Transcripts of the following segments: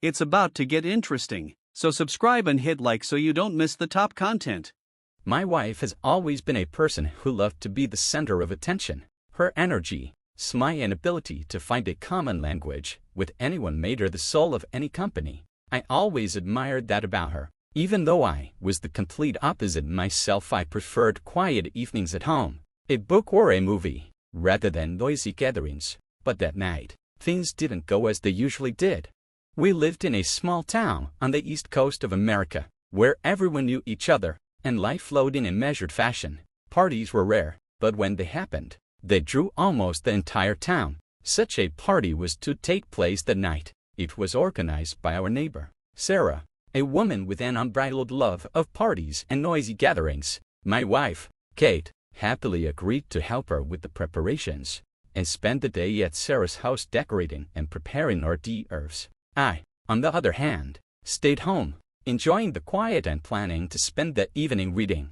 It's about to get interesting, so subscribe and hit like so you don't miss the top content. My wife has always been a person who loved to be the center of attention. Her energy, smile and ability to find a common language with anyone made her the soul of any company. I always admired that about her. Even though I was the complete opposite myself, I preferred quiet evenings at home, a book or a movie, rather than noisy gatherings. But that night, things didn't go as they usually did. We lived in a small town on the east coast of America, where everyone knew each other, and life flowed in a measured fashion. Parties were rare, but when they happened, they drew almost the entire town. Such a party was to take place that night. It was organized by our neighbor, Sarah, a woman with an unbridled love of parties and noisy gatherings. My wife, Kate, happily agreed to help her with the preparations and spend the day at Sarah's house decorating and preparing hors d'oeuvres. I, on the other hand, stayed home, enjoying the quiet and planning to spend the evening reading.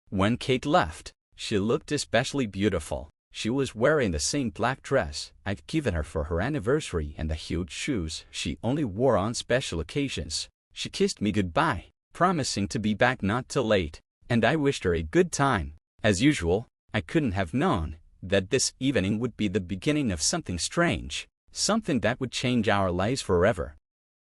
When Kate left, she looked especially beautiful. She was wearing the same black dress I'd given her for her anniversary and the huge shoes she only wore on special occasions. She kissed me goodbye, promising to be back not till late, and I wished her a good time. As usual, I couldn't have known that this evening would be the beginning of something strange, something that would change our lives forever.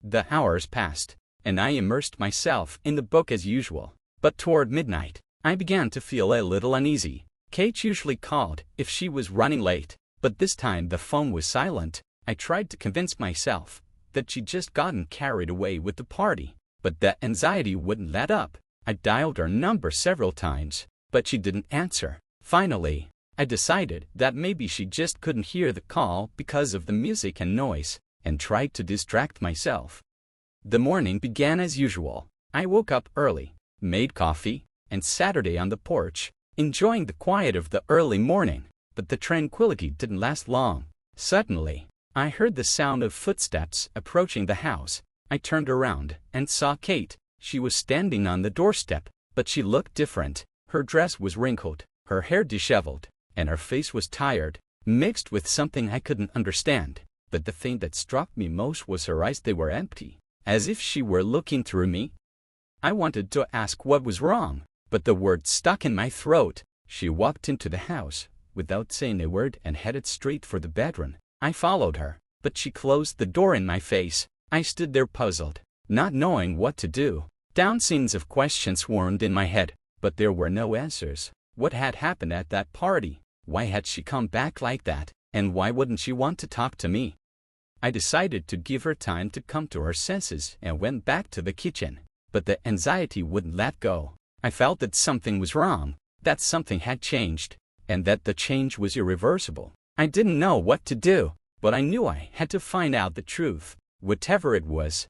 The hours passed, and I immersed myself in the book as usual. But toward midnight, I began to feel a little uneasy. Kate usually called if she was running late, but this time the phone was silent. I tried to convince myself that she'd just gotten carried away with the party, but that anxiety wouldn't let up. I dialed her number several times, but she didn't answer. Finally, I decided that maybe she just couldn't hear the call because of the music and noise, and tried to distract myself. The morning began as usual. I woke up early, made coffee, and Saturday on the porch, enjoying the quiet of the early morning. But the tranquility didn't last long. Suddenly, I heard the sound of footsteps approaching the house. I turned around and saw Kate. She was standing on the doorstep, but she looked different. Her dress was wrinkled, her hair disheveled, and her face was tired, mixed with something I couldn't understand. But the thing that struck me most was her eyes. They were empty, as if she were looking through me. I wanted to ask what was wrong, but the words stuck in my throat. She walked into the house without saying a word and headed straight for the bedroom. I followed her, but she closed the door in my face. I stood there puzzled, not knowing what to do. Thousands of questions swarmed in my head, but there were no answers. What had happened at that party? Why had she come back like that? And why wouldn't she want to talk to me? I decided to give her time to come to her senses and went back to the kitchen. But the anxiety wouldn't let go. I felt that something was wrong, that something had changed, and that the change was irreversible. I didn't know what to do, but I knew I had to find out the truth, whatever it was.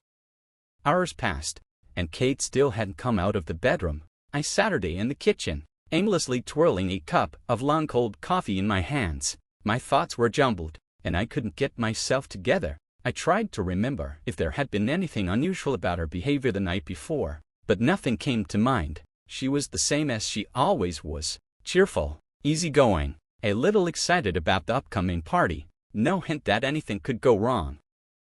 Hours passed, and Kate still hadn't come out of the bedroom. I sat in the kitchen, aimlessly twirling a cup of long cold coffee in my hands. My thoughts were jumbled, and I couldn't get myself together. I tried to remember if there had been anything unusual about her behavior the night before, but nothing came to mind. She was the same as she always was, cheerful, easygoing, a little excited about the upcoming party, no hint that anything could go wrong.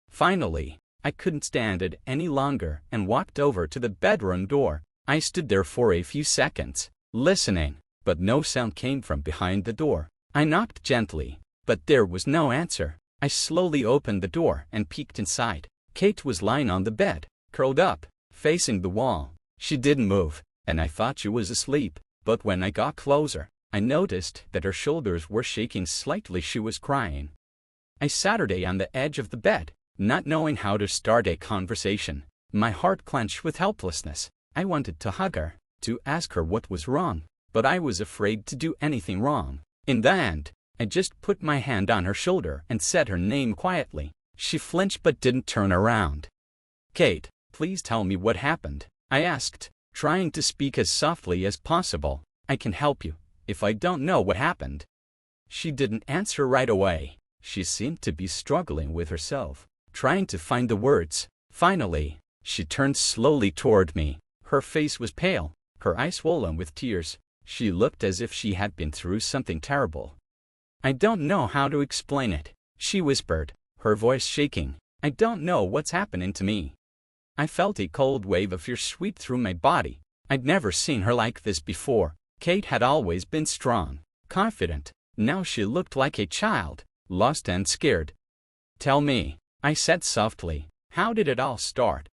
Finally, I couldn't stand it any longer and walked over to the bedroom door. I stood there for a few seconds, listening, but no sound came from behind the door. I knocked gently, but there was no answer. I slowly opened the door and peeked inside. Kate was lying on the bed, curled up, facing the wall. She didn't move, and I thought she was asleep, but when I got closer, I noticed that her shoulders were shaking slightly. She was crying. I sat on the edge of the bed, not knowing how to start a conversation. My heart clenched with helplessness. I wanted to hug her, to ask her what was wrong, but I was afraid to do anything wrong. In the end, I just put my hand on her shoulder and said her name quietly. She flinched but didn't turn around. "Kate, please tell me what happened," I asked, trying to speak as softly as possible. "I can help you if I don't know what happened." She didn't answer right away. She seemed to be struggling with herself, trying to find the words. Finally, she turned slowly toward me. Her face was pale, her eyes swollen with tears. She looked as if she had been through something terrible. "I don't know how to explain it," she whispered, her voice shaking. I don't know what's happening to me. I felt a cold wave of fear sweep through my body. I'd never seen her like this before. Kate had always been strong, confident. Now she looked like a child, lost and scared. "Tell me," I said softly, "how did it all start?"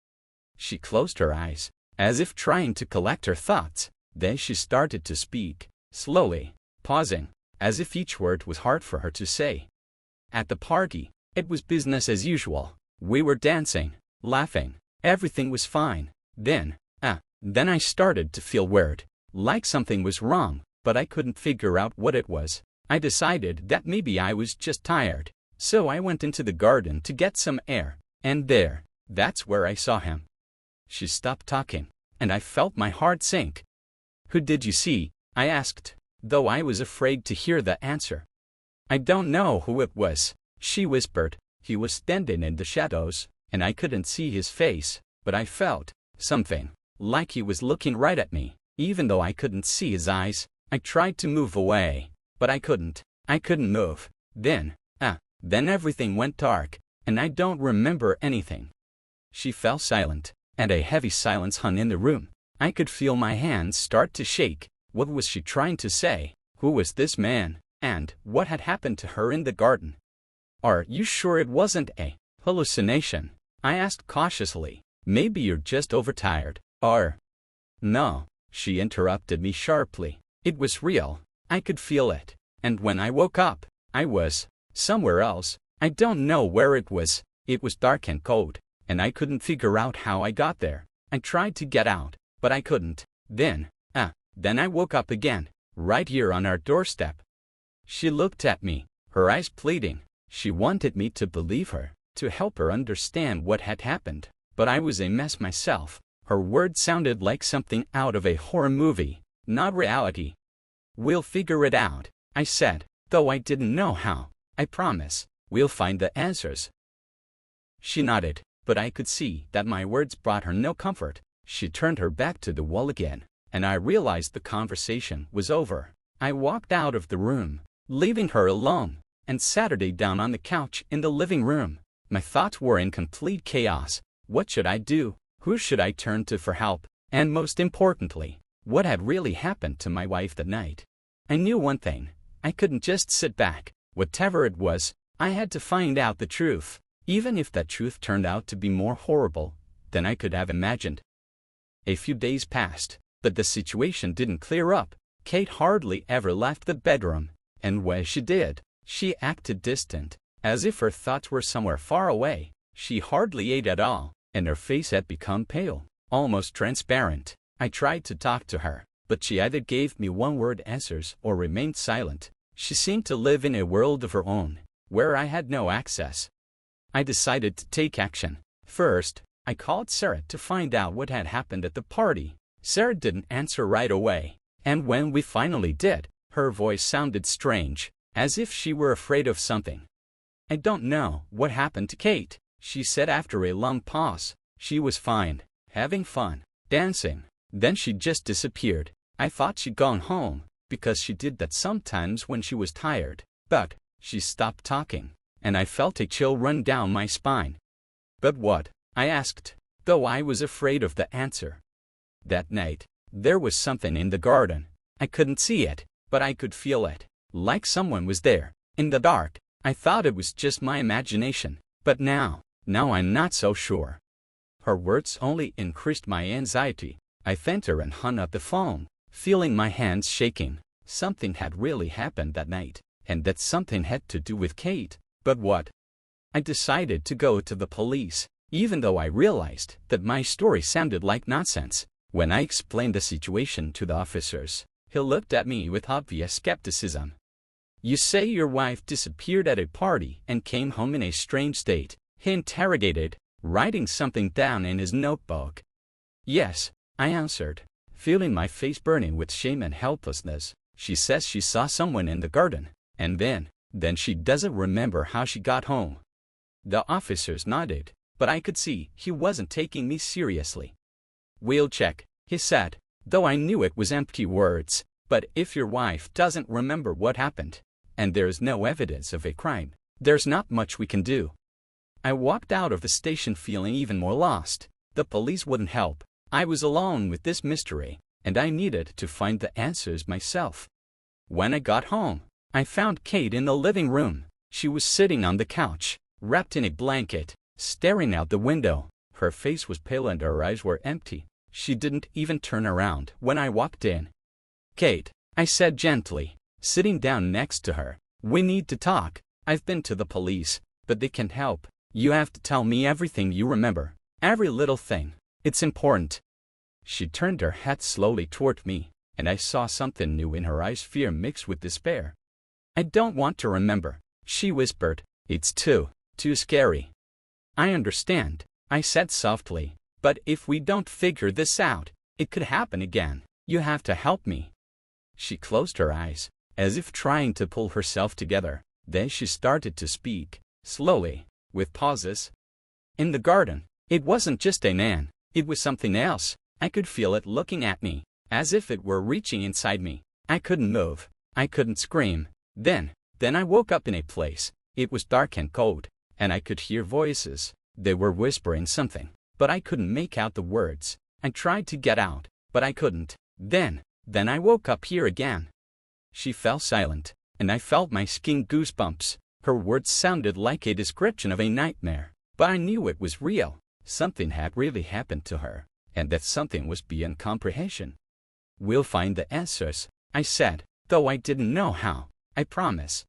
She closed her eyes, as if trying to collect her thoughts. Then she started to speak, slowly, pausing, as if each word was hard for her to say. At the party, it was business as usual. We were dancing, laughing. Everything was fine. Then I started to feel weird, like something was wrong, but I couldn't figure out what it was. I decided that maybe I was just tired. So I went into the garden to get some air, and that's where I saw him. She stopped talking, and I felt my heart sink. "Who did you see?" I asked, though I was afraid to hear the answer. "I don't know who it was," she whispered. "He was standing in the shadows, and I couldn't see his face, but I felt something, like he was looking right at me, even though I couldn't see his eyes. I tried to move away, but I couldn't. I couldn't move. Then everything went dark, and I don't remember anything." She fell silent, and a heavy silence hung in the room. I could feel my hands start to shake. What was she trying to say? Who was this man? And what had happened to her in the garden? "Are you sure it wasn't a hallucination?" I asked cautiously. "Maybe you're just overtired, or—" "No," she interrupted me sharply. "It was real. I could feel it. And when I woke up, I was somewhere else. I don't know where it was. It was dark and cold, and I couldn't figure out how I got there. I tried to get out, but I couldn't. Then I woke up again, right here on our doorstep." She looked at me, her eyes pleading. She wanted me to believe her, to help her understand what had happened. But I was a mess myself. Her words sounded like something out of a horror movie, not reality. "We'll figure it out," I said, though I didn't know how. "I promise, we'll find the answers." She nodded, but I could see that my words brought her no comfort. She turned her back to the wall again, and I realized the conversation was over. I walked out of the room, leaving her alone, and Saturday down on the couch in the living room. My thoughts were in complete chaos. What should I do? Who should I turn to for help? And most importantly, what had really happened to my wife that night? I knew one thing. I couldn't just sit back. Whatever it was, I had to find out the truth, even if that truth turned out to be more horrible than I could have imagined. A few days passed, but the situation didn't clear up. Kate hardly ever left the bedroom, and when she did, she acted distant, as if her thoughts were somewhere far away. She hardly ate at all, and her face had become pale, almost transparent. I tried to talk to her, but she either gave me one-word answers or remained silent. She seemed to live in a world of her own, where I had no access. I decided to take action. First, I called Sarah to find out what had happened at the party. Sarah didn't answer right away, and when we finally did, her voice sounded strange, as if she were afraid of something. "I don't know what happened to Kate," she said after a long pause. "She was fine, having fun, dancing. Then she just disappeared. I thought she'd gone home, because she did that sometimes when she was tired. But she stopped talking, and I felt a chill run down my spine." "But what?" I asked, though I was afraid of the answer. "That night, there was something in the garden. I couldn't see it, but I could feel it, like someone was there, in the dark. I thought it was just my imagination, but now I'm not so sure." Her words only increased my anxiety. I thanked her and hung up the phone, feeling my hands shaking. Something had really happened that night, and that something had to do with Kate. But what? I decided to go to the police, even though I realized that my story sounded like nonsense. When I explained the situation to the officers, he looked at me with obvious skepticism. "You say your wife disappeared at a party and came home in a strange state?" he interrogated, writing something down in his notebook. "Yes," I answered, feeling my face burning with shame and helplessness. "She says she saw someone in the garden, and then she doesn't remember how she got home." The officers nodded, but I could see he wasn't taking me seriously. "We'll check," he said, though I knew it was empty words. "But if your wife doesn't remember what happened, and there's no evidence of a crime, there's not much we can do." I walked out of the station feeling even more lost. The police wouldn't help. I was alone with this mystery, and I needed to find the answers myself. When I got home, I found Kate in the living room. She was sitting on the couch, wrapped in a blanket, staring out the window. Her face was pale and her eyes were empty. She didn't even turn around when I walked in. "Kate," I said gently, sitting down next to her, "we need to talk. I've been to the police, but they can't help. You have to tell me everything you remember. Every little thing. It's important." She turned her head slowly toward me, and I saw something new in her eyes, fear mixed with despair. "I don't want to remember," she whispered. "It's too scary." "I understand," I said softly, "but if we don't figure this out, it could happen again. You have to help me." She closed her eyes, as if trying to pull herself together. Then she started to speak, slowly, with pauses. "In the garden, it wasn't just a man, it was something else. I could feel it looking at me, as if it were reaching inside me. I couldn't move. I couldn't scream. Then I woke up in a place. It was dark and cold, and I could hear voices. They were whispering something, but I couldn't make out the words. I tried to get out, but I couldn't. Then I woke up here again." She fell silent, and I felt my skin goosebumps. Her words sounded like a description of a nightmare, but I knew it was real. Something had really happened to her, and that something was beyond comprehension. "We'll find the answers," I said, though I didn't know how. "I promise."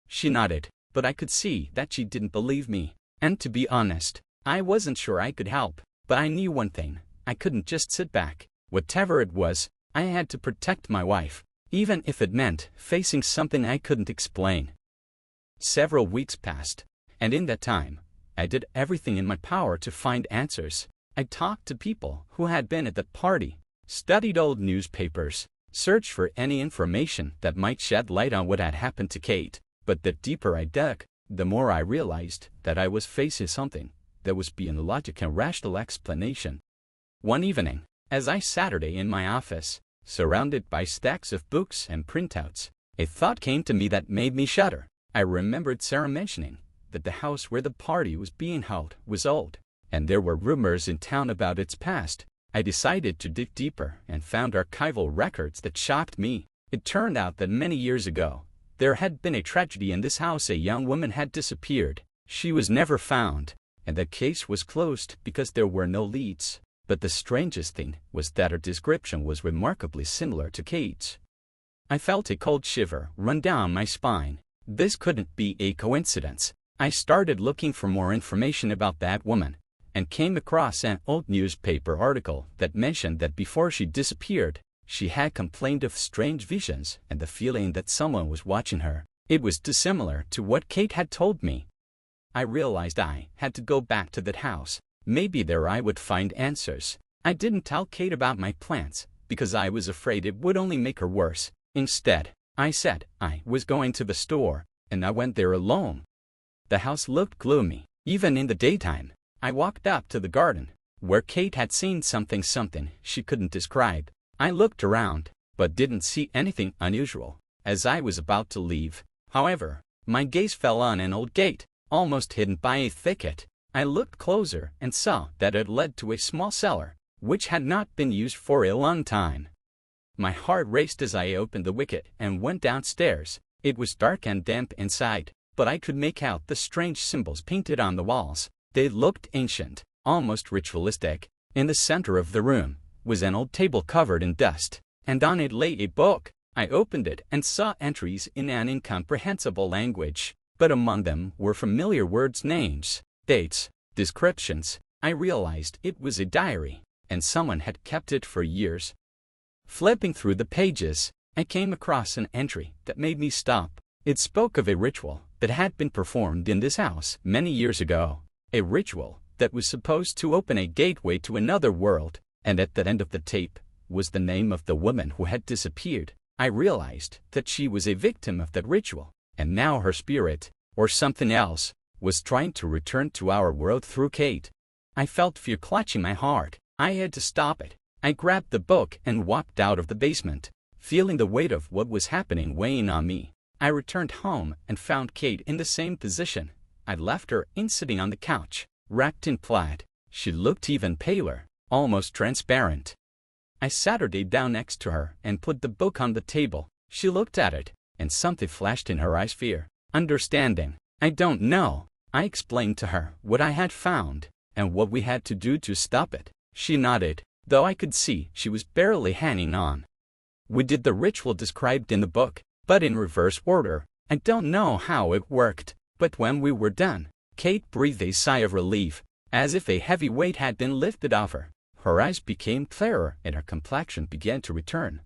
She nodded, but I could see that she didn't believe me. And to be honest, I wasn't sure I could help. But I knew one thing. I couldn't just sit back. Whatever it was, I had to protect my wife, even if it meant facing something I couldn't explain. Several weeks passed, and in that time, I did everything in my power to find answers. I talked to people who had been at that party, studied old newspapers, searched for any information that might shed light on what had happened to Kate. But the deeper I dug, the more I realized that I was facing something that was beyond logic and rational explanation. One evening, as I sat in my office, surrounded by stacks of books and printouts, a thought came to me that made me shudder. I remembered Sarah mentioning that the house where the party was being held was old, and there were rumors in town about its past. I decided to dig deeper and found archival records that shocked me. It turned out that many years ago, there had been a tragedy in this house. A young woman had disappeared. She was never found, and the case was closed because there were no leads. But the strangest thing was that her description was remarkably similar to Kate's. I felt a cold shiver run down my spine. This couldn't be a coincidence. I started looking for more information about that woman, and came across an old newspaper article that mentioned that before she disappeared, she had complained of strange visions and the feeling that someone was watching her. It was dissimilar to what Kate had told me. I realized I had to go back to that house. Maybe there I would find answers. I didn't tell Kate about my plans, because I was afraid it would only make her worse. Instead, I said I was going to the store, and I went there alone. The house looked gloomy, even in the daytime. I walked up to the garden, where Kate had seen something she couldn't describe. I looked around, but didn't see anything unusual. As I was about to leave, however, my gaze fell on an old gate, almost hidden by a thicket. I looked closer and saw that it led to a small cellar, which had not been used for a long time. My heart raced as I opened the wicket and went downstairs. It was dark and damp inside, but I could make out the strange symbols painted on the walls. They looked ancient, almost ritualistic. In the center of the room was an old table covered in dust, and on it lay a book. I opened it and saw entries in an incomprehensible language, but among them were familiar words, names, dates, descriptions. I realized it was a diary, and someone had kept it for years. Flipping through the pages, I came across an entry that made me stop. It spoke of a ritual that had been performed in this house many years ago, a ritual that was supposed to open a gateway to another world, and at the end of the tape was the name of the woman who had disappeared. I realized that she was a victim of that ritual, and now her spirit, or something else, was trying to return to our world through Kate. I felt fear clutching my heart. I had to stop it. I grabbed the book and walked out of the basement, feeling the weight of what was happening weighing on me. I returned home and found Kate in the same position, I left her sitting on the couch, wrapped in plaid. She looked even paler, almost transparent. I sat her down next to her and put the book on the table. She looked at it, and something flashed in her eyes: fear, understanding. I don't know. I explained to her what I had found and what we had to do to stop it. She nodded, though I could see she was barely hanging on. We did the ritual described in the book, but in reverse order. I don't know how it worked, but when we were done, Kate breathed a sigh of relief, as if a heavy weight had been lifted off her. Her eyes became clearer and her complexion began to return.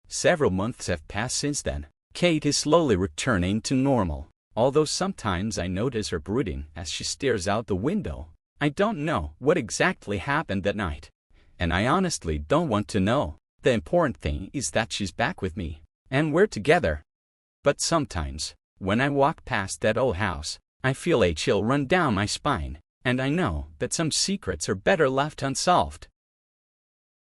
Several months have passed since then. Kate is slowly returning to normal, although sometimes I notice her brooding as she stares out the window. I don't know what exactly happened that night, and I honestly don't want to know. The important thing is that she's back with me, and we're together. But sometimes, when I walk past that old house, I feel a chill run down my spine, and I know that some secrets are better left unsolved.